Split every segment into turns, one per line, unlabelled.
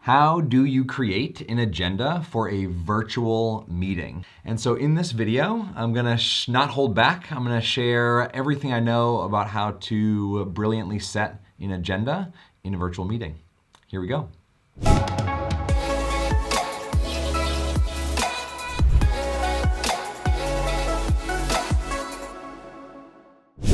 How do you create an agenda for a virtual meeting? And so in this video, I'm gonna not hold back. I'm gonna share everything I know about how to brilliantly set an agenda in a virtual meeting. Here we go.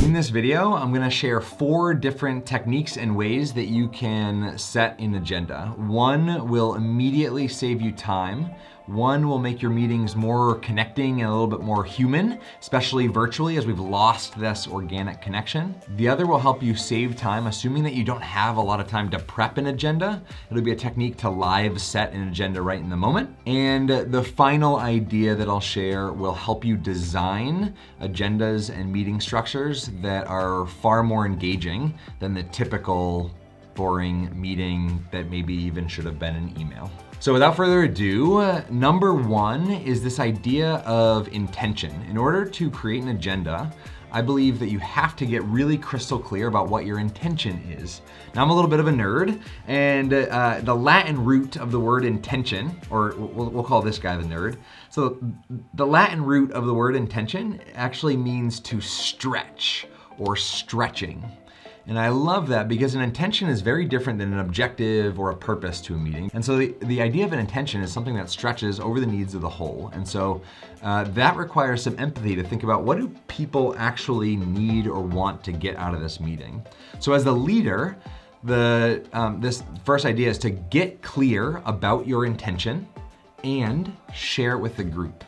In this video, I'm gonna share 4 different techniques and ways that you can set an agenda. One will immediately save you time. One will make your meetings more connecting and a little bit more human, especially virtually as we've lost this organic connection. The other will help you save time, assuming that you don't have a lot of time to prep an agenda. It'll be a technique to live set an agenda right in the moment. And the final idea that I'll share will help you design agendas and meeting structures that are far more engaging than the typical boring meeting that maybe even should have been an email. So without further ado, number 1 is this idea of intention. In order to create an agenda, I believe that you have to get really crystal clear about what your intention is. Now I'm a little bit of a nerd, and the Latin root of the word intention, or we'll call this guy the nerd. So the Latin root of the word intention actually means to stretch or stretching. And I love that because an intention is very different than an objective or a purpose to a meeting. And so the idea of an intention is something that stretches over the needs of the whole. And so that requires some empathy to think about, what do people actually need or want to get out of this meeting? So as the leader, this first idea is to get clear about your intention and share it with the group.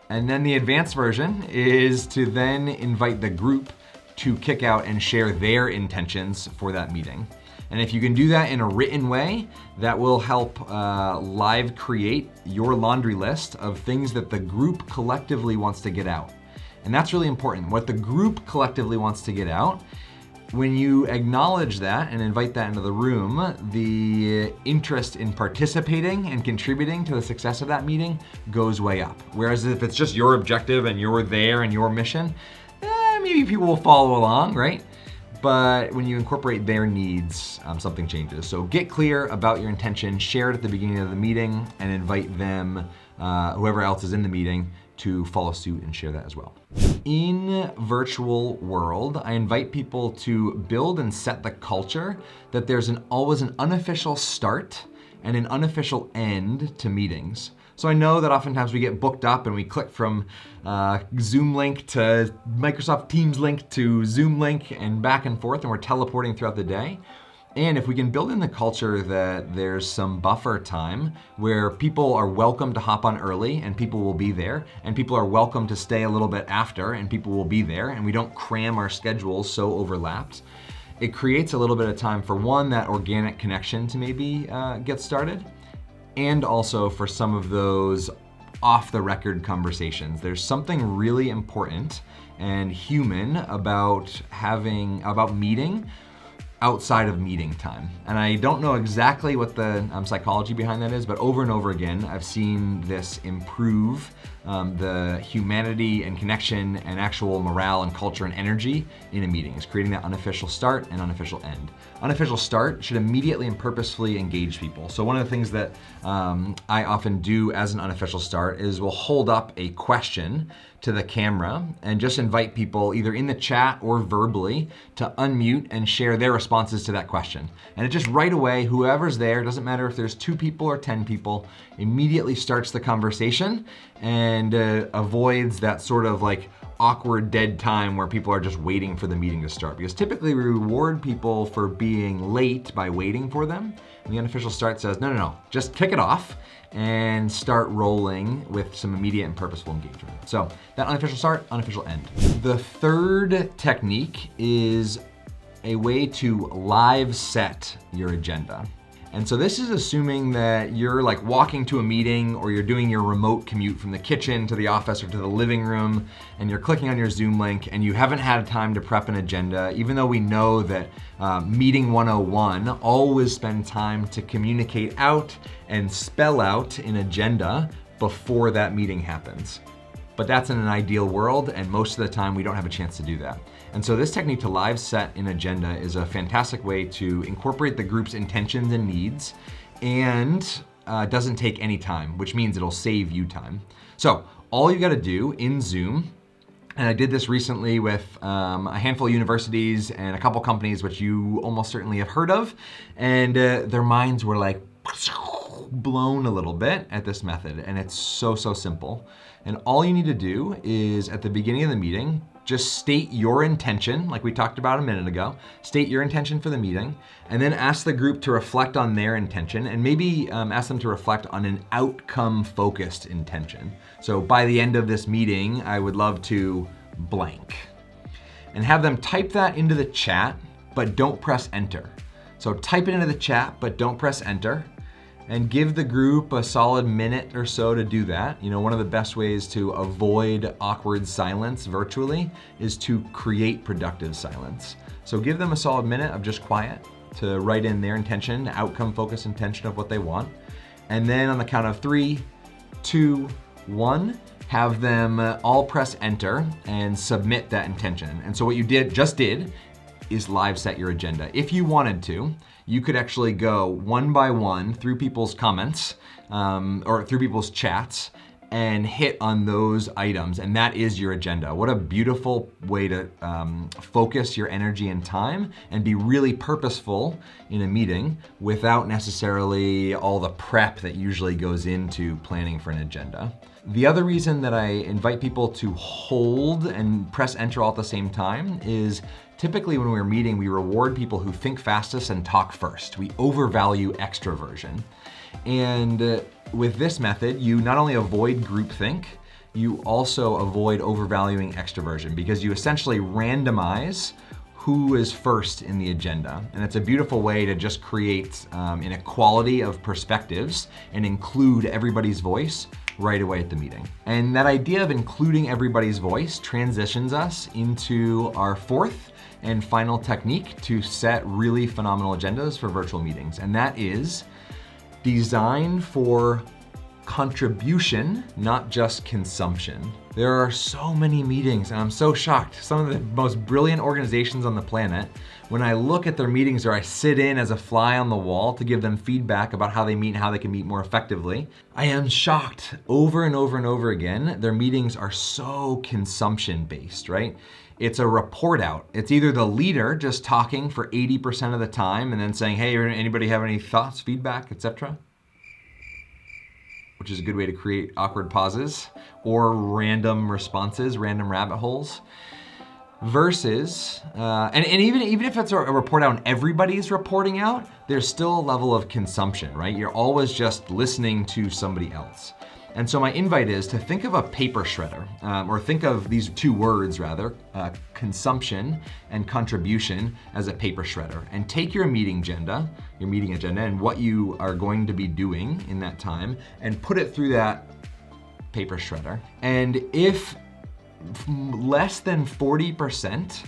And then the advanced version is to then invite the group to kick out and share their intentions for that meeting. And if you can do that in a written way, that will help live create your laundry list of things that the group collectively wants to get out. And that's really important. What the group collectively wants to get out, when you acknowledge that and invite that into the room, the interest in participating and contributing to the success of that meeting goes way up. Whereas if it's just your objective and you're there and your mission, maybe people will follow along, right? But when you incorporate their needs, something changes. So get clear about your intention, share it at the beginning of the meeting, and invite them, whoever else is in the meeting, to follow suit and share that as well. In virtual world, I invite people to build and set the culture that there's always an unofficial start and an unofficial end to meetings. So I know that oftentimes we get booked up and we click from Zoom link to Microsoft Teams link to Zoom link and back and forth, and we're teleporting throughout the day. And if we can build in the culture that there's some buffer time where people are welcome to hop on early and people will be there, and people are welcome to stay a little bit after and people will be there, and we don't cram our schedules so overlapped, it creates a little bit of time for that organic connection to maybe get started. And also for some of those off-the-record conversations. There's something really important and human about meeting outside of meeting time. And I don't know exactly what the psychology behind that is, but over and over again, I've seen this improve the humanity and connection and actual morale and culture and energy in a meeting. Is creating that unofficial start and unofficial end. Unofficial start should immediately and purposefully engage people. So one of the things that I often do as an unofficial start is we'll hold up a question to the camera and just invite people either in the chat or verbally to unmute and share their responses to that question. And it just right away, whoever's there, doesn't matter if there's 2 people or 10 people, immediately starts the conversation and avoids that sort of like awkward dead time where people are just waiting for the meeting to start. Because typically we reward people for being late by waiting for them. And the unofficial start says, no, just kick it off and start rolling with some immediate and purposeful engagement. So that unofficial start, unofficial end. The third technique is a way to live set your agenda. And so this is assuming that you're like walking to a meeting or you're doing your remote commute from the kitchen to the office or to the living room, and you're clicking on your Zoom link and you haven't had time to prep an agenda, even though we know that Meeting 101 always spend time to communicate out and spell out an agenda before that meeting happens. But that's in an ideal world, and most of the time we don't have a chance to do that. And so this technique to live set an agenda is a fantastic way to incorporate the group's intentions and needs and doesn't take any time, which means it'll save you time. So all you gotta do in Zoom, and I did this recently with a handful of universities and a couple companies, which you almost certainly have heard of, and their minds were like blown a little bit at this method, and it's so simple. And all you need to do is at the beginning of the meeting, just state your intention, like we talked about a minute ago. State your intention for the meeting, and then ask the group to reflect on their intention, and maybe ask them to reflect on an outcome-focused intention. So by the end of this meeting, I would love to blank. And have them type that into the chat, but don't press enter. So type it into the chat, but don't press enter. And give the group a solid minute or so to do that. You know, one of the best ways to avoid awkward silence virtually is to create productive silence. So give them a solid minute of just quiet to write in their intention, the outcome-focused intention of what they want. And then on the count of 3, 2, 1, have them all press enter and submit that intention. And so what you just did is live set your agenda. If you wanted to, you could actually go one by one through people's comments or through people's chats and hit on those items, and that is your agenda. What a beautiful way to focus your energy and time and be really purposeful in a meeting without necessarily all the prep that usually goes into planning for an agenda. The other reason that I invite people to hold and press enter all at the same time is typically when we're meeting, we reward people who think fastest and talk first. We overvalue extroversion. And with this method, you not only avoid groupthink, you also avoid overvaluing extroversion because you essentially randomize who is first in the agenda. And it's a beautiful way to just create an equality of perspectives and include everybody's voice right away at the meeting. And that idea of including everybody's voice transitions us into our fourth and final technique to set really phenomenal agendas for virtual meetings. And that is design for contribution, not just consumption. There are so many meetings, and I'm so shocked. Some of the most brilliant organizations on the planet, when I look at their meetings or I sit in as a fly on the wall to give them feedback about how they meet and how they can meet more effectively, I am shocked over and over and over again. Their meetings are so consumption-based, right? It's a report out. It's either the leader just talking for 80% of the time and then saying, hey, anybody have any thoughts, feedback, etc., which is a good way to create awkward pauses, or random responses, random rabbit holes, versus, and even if it's a report out and everybody's reporting out, there's still a level of consumption, right? You're always just listening to somebody else. And so my invite is to think of a paper shredder, or think of these two words rather, consumption and contribution as a paper shredder, and take your meeting agenda and what you are going to be doing in that time and put it through that paper shredder. And if less than 40%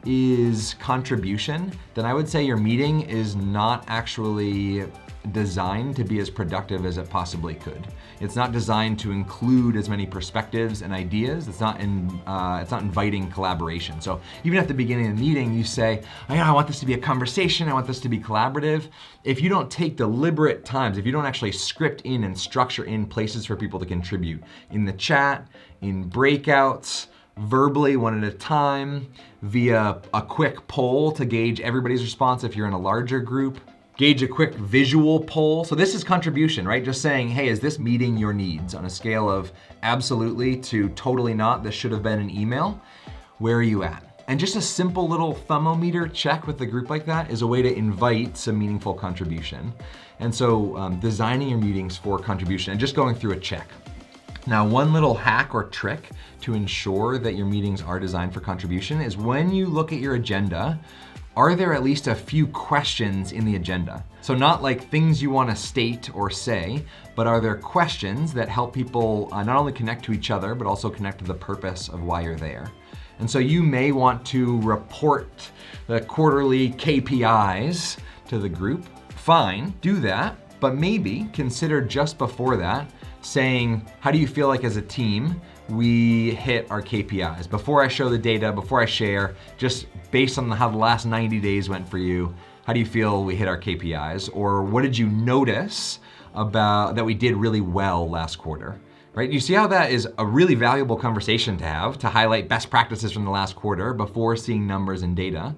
is contribution, then I would say your meeting is not actually designed to be as productive as it possibly could. It's not designed to include as many perspectives and ideas. It's not inviting collaboration. So even at the beginning of the meeting, you say, oh, yeah, I want this to be a conversation. I want this to be collaborative. If you don't take deliberate times, if you don't actually script in and structure in places for people to contribute in the chat, in breakouts, verbally one at a time, via a quick poll to gauge everybody's response if you're in a larger group, gauge a quick visual poll. So this is contribution, right? Just saying, hey, is this meeting your needs on a scale of absolutely to totally not, this should have been an email? Where are you at? And just a simple little thermometer check with the group like that is a way to invite some meaningful contribution. And so designing your meetings for contribution and just going through a check. Now, one little hack or trick to ensure that your meetings are designed for contribution is when you look at your agenda, are there at least a few questions in the agenda? So not like things you want to state or say, but are there questions that help people not only connect to each other, but also connect to the purpose of why you're there? And so you may want to report the quarterly KPIs to the group. Fine, do that, but maybe consider just before that saying, how do you feel like as a team we hit our KPIs? Before I show the data, before I share, just based on how the last 90 days went for you, How do you feel we hit our KPIs? Or what did you notice about that we did really well last quarter? Right? You see how that is a really valuable conversation to have, to highlight best practices from the last quarter before seeing numbers and data,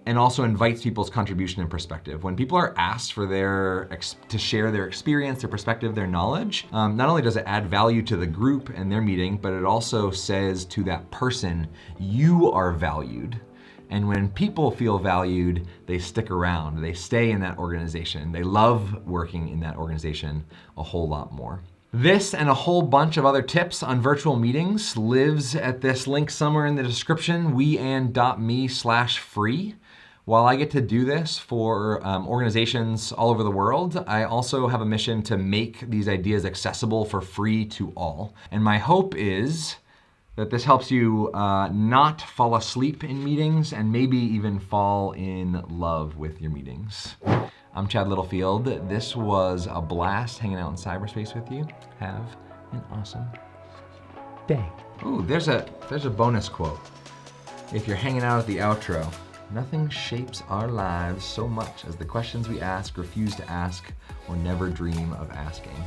and also invites people's contribution and perspective. When people are asked for to share their experience, their perspective, their knowledge, not only does it add value to the group and their meeting, but it also says to that person, you are valued. And when people feel valued, they stick around, they stay in that organization. They love working in that organization a whole lot more. This and a whole bunch of other tips on virtual meetings lives at this link somewhere in the description, weand.me/free. While I get to do this for organizations all over the world, I also have a mission to make these ideas accessible for free to all. And my hope is that this helps you not fall asleep in meetings and maybe even fall in love with your meetings. I'm Chad Littlefield. This was a blast hanging out in cyberspace with you. Have an awesome day. Ooh, there's a bonus quote. If you're hanging out at the outro, nothing shapes our lives so much as the questions we ask, refuse to ask, or never dream of asking.